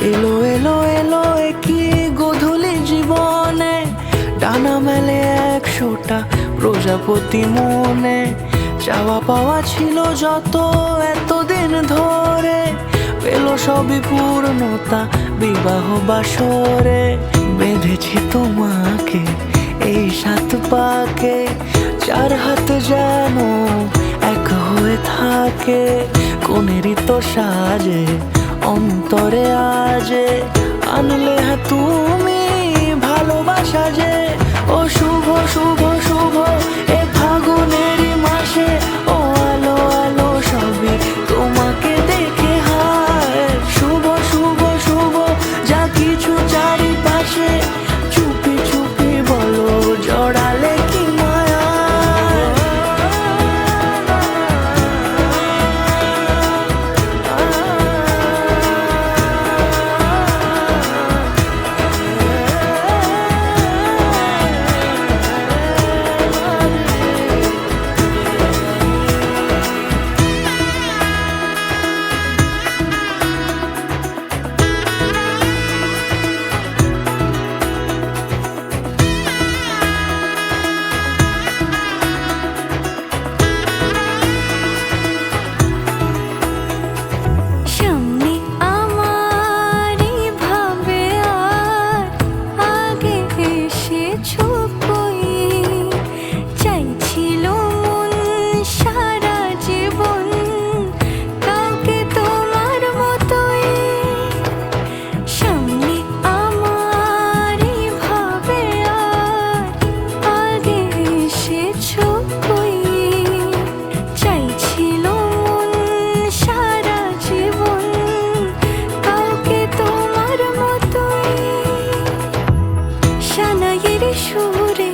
এলো এলো এলো একই গধূলি জীবনে, ডানা মেলে 100টা প্রজাপতি মনে। চাওয়া পাওয়া ছিল যত এতদিন ধরে, পেল সবই পূর্ণতা বিবাহ বাসরে। বেঁধেছি তোমাকে এই 7 পাকে, 4 হাত যেন এক হয়ে থাকে। কোনেরই তো সাজে অন্তরে আজে, আনলে হ্যাঁ তুমি ভালোবাসা যে। ও শুভ শুভ শুভ এ ফাগুনেরই মাসে, ও আলো আলো সবই তোমাকে দেখে হায়। শুভ শুভ শুভ যা কিছু চারিপাশে, চুপি চুপি বলো জড়ালে কি মায়া। সুরে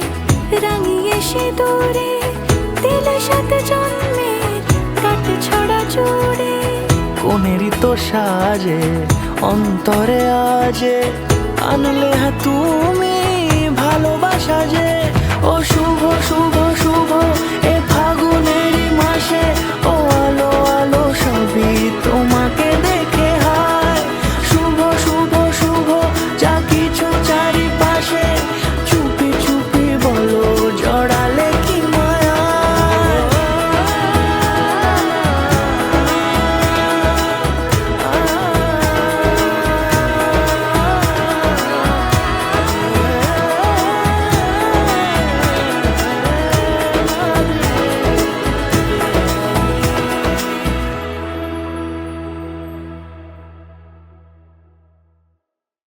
রাঙিয়ে সে দূরে, দিলে 7 জন্মের কাট ছড়া জুড়ে। কোনেরই তো সাজে অন্তরে আজে, আনলে হ্যাঁ তুমি ভালোবাসা যে। ও শুভ শুভ শুভ